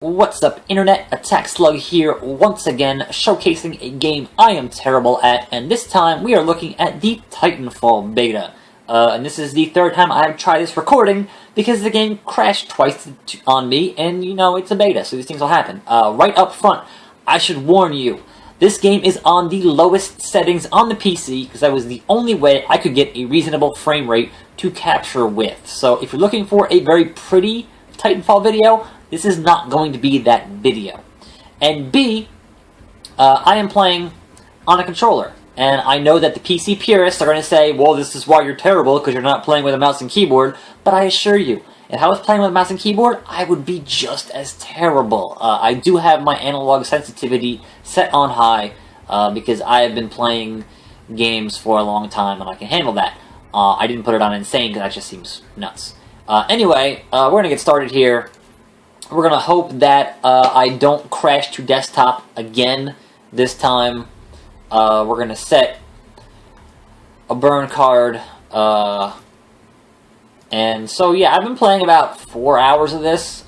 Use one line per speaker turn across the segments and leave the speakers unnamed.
What's up, Internet? attackslug here, once again, showcasing a game I am terrible at, and this time we are looking at the Titanfall beta. And this is the third time I've tried this recording, because the game crashed twice on me, and you know, it's a beta, so these things will happen. Right up front, I should warn you, this game is on the lowest settings on the PC, because that was the only way I could get a reasonable frame rate to capture with. So if you're looking for a very pretty Titanfall video, this is not going to be that video. And B, I am playing on a controller. And I know that the PC purists are going to say, well, this is why you're terrible, because you're not playing with a mouse and keyboard. But I assure you, if I was playing with a mouse and keyboard, I would be just as terrible. I do have my analog sensitivity set on high, because I have been playing games for a long time, and I can handle that. I didn't put it on insane, because that just seems nuts. Anyway, we're going to get started here. We're going to hope that I don't crash to desktop again this time. We're going to set a burn card. And so, yeah, I've been playing about 4 hours of this.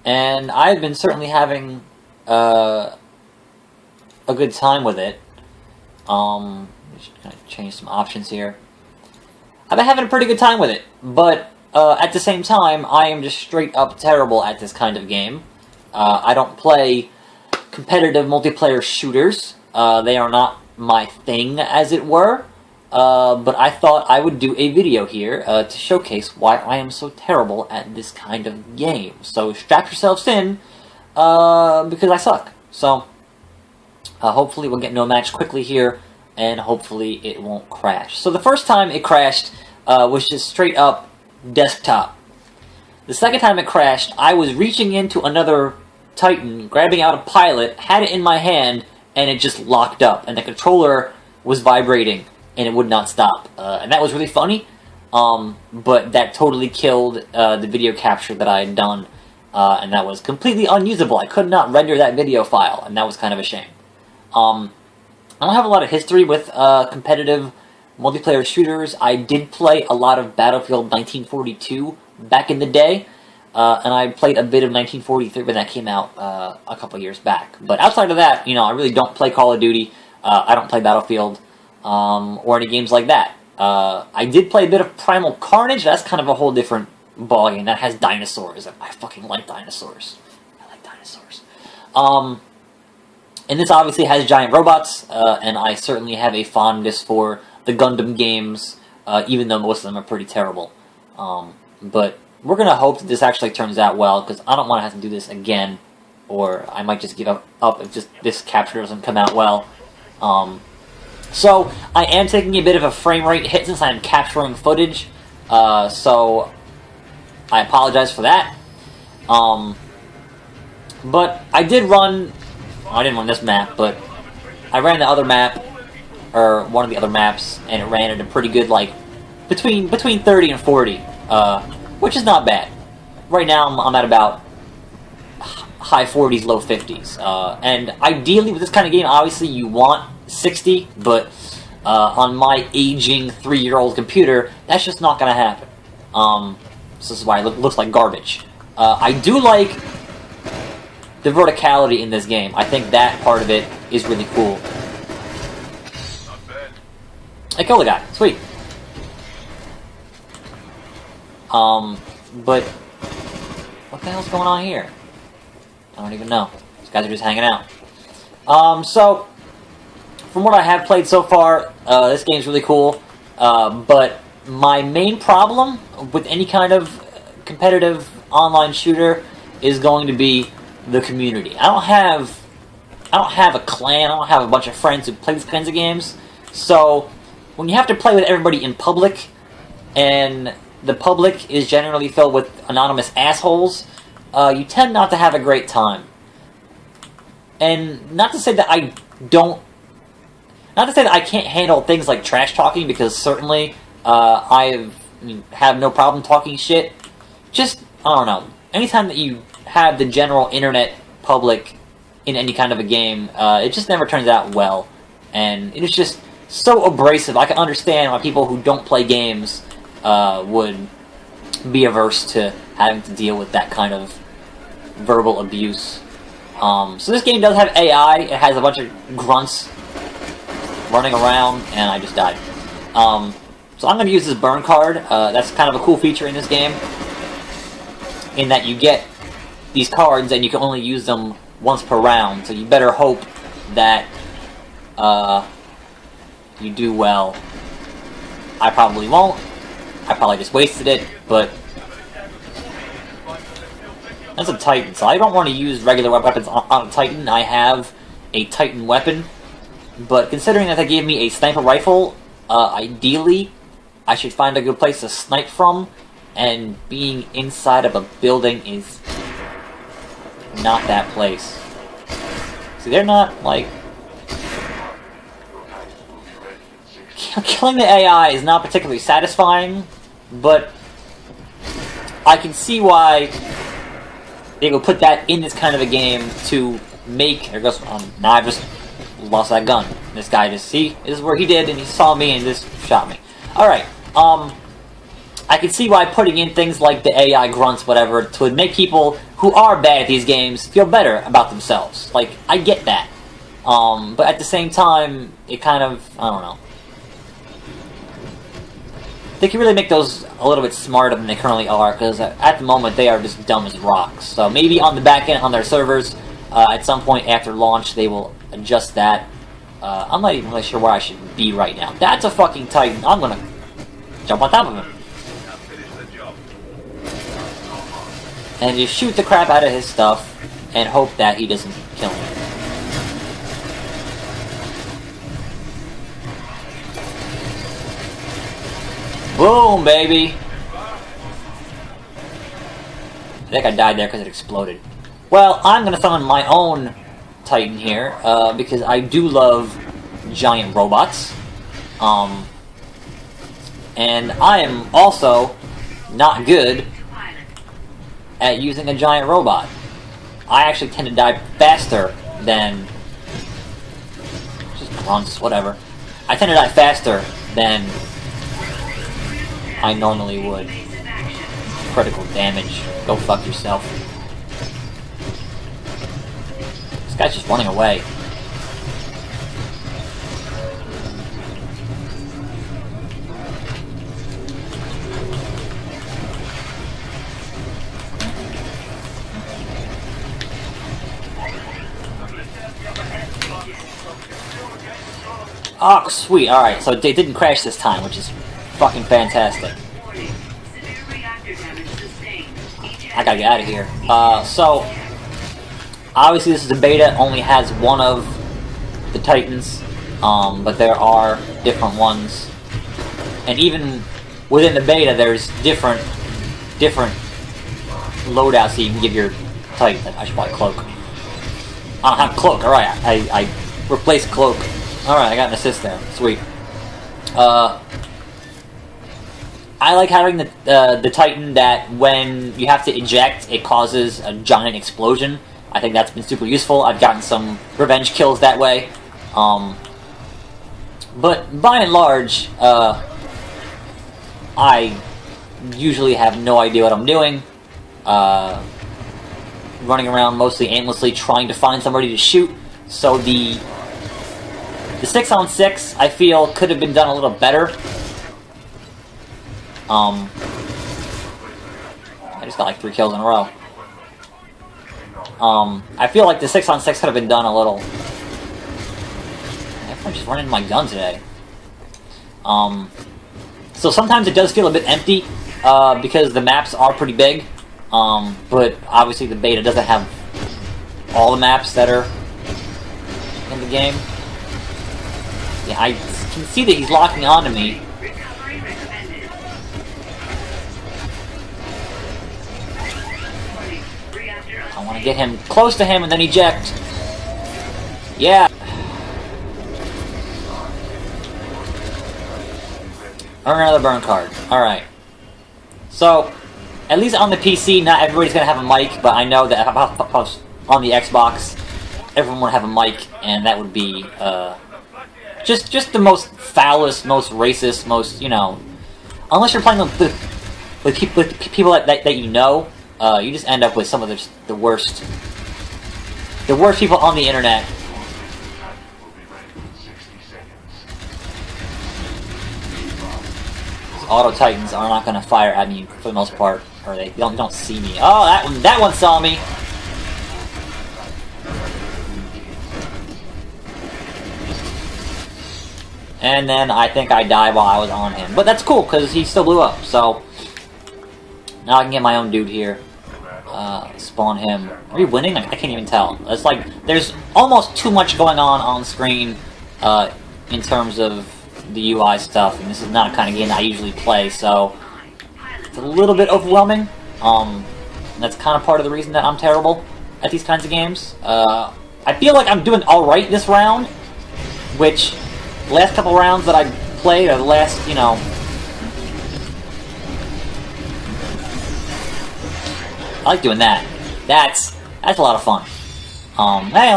And I've been certainly having a good time with it. Just kind of change some options here. I've been having a pretty good time with it, but at the same time, I am just straight up terrible at this kind of game. I don't play competitive multiplayer shooters. They are not my thing, as it were. But I thought I would do a video here to showcase why I am so terrible at this kind of game. So strap yourselves in, because I suck. So hopefully we'll get into a match quickly here, and hopefully it won't crash. So the first time it crashed was just straight up desktop. The second time it crashed, I was reaching into another Titan, grabbing out a pilot, had it in my hand, and it just locked up, and the controller was vibrating, and it would not stop. And that was really funny, but that totally killed the video capture that I had done, and that was completely unusable. I could not render that video file, and that was kind of a shame. I don't have a lot of history with competitive multiplayer shooters. I did play a lot of Battlefield 1942 back in the day, and I played a bit of 1943 when that came out a couple years back. But outside of that, you know, I really don't play Call of Duty. I don't play Battlefield or any games like that. I did play a bit of Primal Carnage. That's kind of a whole different ballgame. That has dinosaurs, and I fucking like dinosaurs. I like dinosaurs. And this obviously has giant robots, and I certainly have a fondness for the Gundam games, even though most of them are pretty terrible. But we're going to hope that this actually turns out well, because I don't want to have to do this again, or I might just give up if just this capture doesn't come out well. So I am taking a bit of a frame rate hit since I am capturing footage, so I apologize for that. But I did run... I didn't run this map, but I ran the other map, or one of the other maps, and it ran at a pretty good, like, between 30 and 40, which is not bad. Right now, I'm at about high 40s, low 50s, and ideally with this kind of game, obviously you want 60, but on my aging 3-year-old computer, that's just not going to happen. So this is why it looks like garbage. I do like the verticality in this game. I think that part of it is really cool. I killed the guy. Sweet. But what the hell's going on here? I don't even know. These guys are just hanging out. So from what I have played so far, this game's really cool. But my main problem with any kind of competitive online shooter is going to be the community. I don't have a clan. I don't have a bunch of friends who play these kinds of games. So when you have to play with everybody in public, and the public is generally filled with anonymous assholes, you tend not to have a great time. And not to say that I can't handle things like trash talking, because certainly I have no problem talking shit. Just, I don't know, anytime that you have the general internet public in any kind of a game, it just never turns out well. And it is just so abrasive. I can understand why people who don't play games would be averse to having to deal with that kind of verbal abuse. So this game does have AI. It has a bunch of grunts running around, and I just died. So I'm going to use this burn card. That's kind of a cool feature in this game, in that you get these cards and you can only use them once per round, so you better hope that you do well. I probably won't. I probably just wasted it, but that's a Titan, so I don't want to use regular weapons on a Titan. I have a Titan weapon, but considering that they gave me a sniper rifle, ideally I should find a good place to snipe from, and being inside of a building is not that place. See, they're not, like... Killing the AI is not particularly satisfying, but I can see why they would put that in this kind of a game to make... There goes... now I've just lost that gun. This guy just... See? This is where he did, and he saw me and just shot me. Alright, I can see why putting in things like the AI grunts, whatever, to make people who are bad at these games feel better about themselves. Like, I get that. But at the same time, it kind of... I don't know. They can really make those a little bit smarter than they currently are, because at the moment they are just dumb as rocks. So maybe on the back end, on their servers, at some point after launch, they will adjust that. I'm not even really sure where I should be right now. That's a fucking Titan. I'm gonna jump on top of him. And just shoot the crap out of his stuff, and hope that he doesn't kill me. Boom, baby! I think I died there because it exploded. Well, I'm going to summon my own Titan here, because I do love giant robots. And I am also not good at using a giant robot. I actually tend to die faster than... just grunts, whatever. I tend to die faster than I normally would. Critical damage. Go fuck yourself. This guy's just running away. Oh, sweet. Alright, so they didn't crash this time, which is fucking fantastic. I gotta get out of here. So, obviously this is a beta, only has one of the Titans, but there are different ones. And even within the beta, there's different loadouts that you can give your Titan. I should probably cloak. I don't have cloak, alright, I replaced cloak. Alright, I got an assist there. Sweet. I like having the Titan that when you have to eject, it causes a giant explosion. I think that's been super useful. I've gotten some revenge kills that way. But by and large, I usually have no idea what I'm doing. Running around mostly aimlessly trying to find somebody to shoot. So the 6-on-6, I feel, could have been done a little better. I just got like 3 kills in a row. I feel like the 6-on-6 could have been done a little... Everyone's just running my gun today. So sometimes it does feel a bit empty, because the maps are pretty big. But obviously the beta doesn't have all the maps that are in the game. Yeah, I can see that he's locking onto me. I want to get him close to him and then eject. Yeah. Earn another burn card. Alright. So, at least on the PC, not everybody's going to have a mic, but I know that on the Xbox, everyone would have a mic, and that would be, just the most foulest, most racist, most, you know... Unless you're playing the with people that you know, you just end up with some of the worst people on the internet. Auto Titans are not going to fire at me for the most part, or they don't see me. Oh, that one saw me. And then I think I died while I was on him. But that's cool, because he still blew up, so... Now I can get my own dude here. Spawn him. Are we winning? I can't even tell. It's like, there's almost too much going on screen, in terms of the UI stuff, and this is not a kind of game I usually play, so... It's a little bit overwhelming. That's kind of part of the reason that I'm terrible at these kinds of games. I feel like I'm doing alright this round, which... Last couple rounds that I played, or the last, you know... I like doing that. That's a lot of fun. Hey,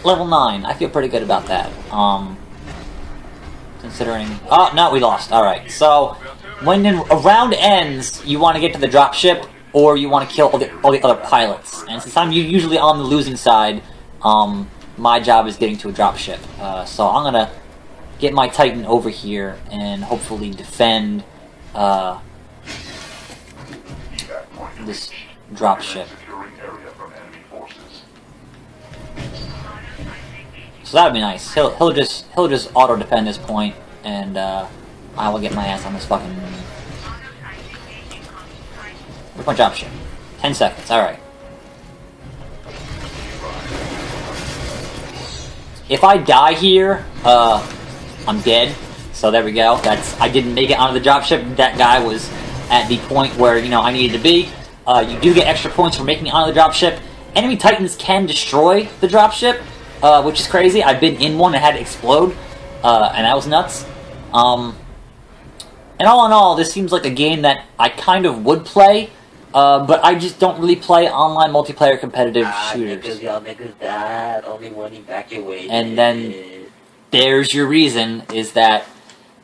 level 9. I feel pretty good about that. Considering... Oh, no, we lost. Alright, so... When a round ends, you want to get to the dropship, or you want to kill all the other pilots. And since I'm usually on the losing side, my job is getting to a dropship. So I'm gonna get my Titan over here and hopefully defend this dropship. So that would be nice. He'll just auto defend this point, and I will get my ass on this fucking. Where's my dropship? 10 seconds. All right. If I die here, I'm dead. So there we go. I didn't make it onto the dropship. That guy was at the point where, you know, I needed to be. You do get extra points for making it onto the dropship. Enemy Titans can destroy the dropship, which is crazy. I've been in one that had to explode, and that was nuts. And all in all, this seems like a game that I kind of would play, but I just don't really play online multiplayer competitive shooters.
Because y'all niggas died, only one evacuated.
And then there's your reason, is that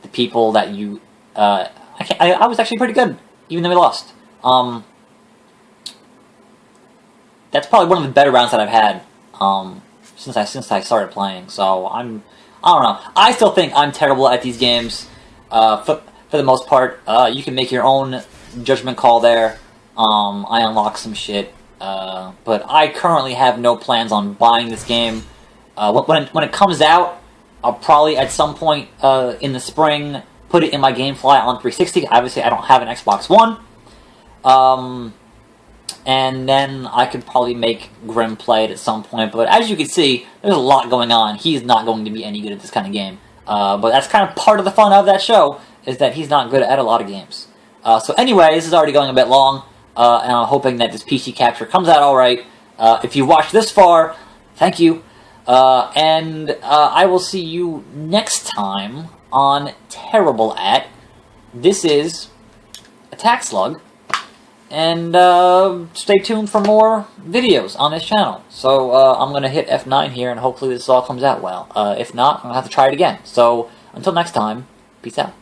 the people that you... I was actually pretty good, even though we lost. That's probably one of the better rounds that I've had since I started playing. So I don't know. I still think I'm terrible at these games. For the most part, you can make your own judgment call there. I unlocked some shit, but I currently have no plans on buying this game. When it comes out, I'll probably at some point in the spring put it in my GameFly on 360. Obviously, I don't have an Xbox One. And then I could probably make Grim play it at some point. But as you can see, there's a lot going on. He's not going to be any good at this kind of game. But that's kind of part of the fun of that show, is that he's not good at a lot of games. So anyway, this is already going a bit long, and I'm hoping that this PC capture comes out alright. If you watched this far, thank you. And I will see you next time on Terrible At. This is attackslug. And stay tuned for more videos on this channel. So I'm going to hit F9 here, and hopefully this all comes out well. If not, I'm going to have to try it again. So until next time, peace out.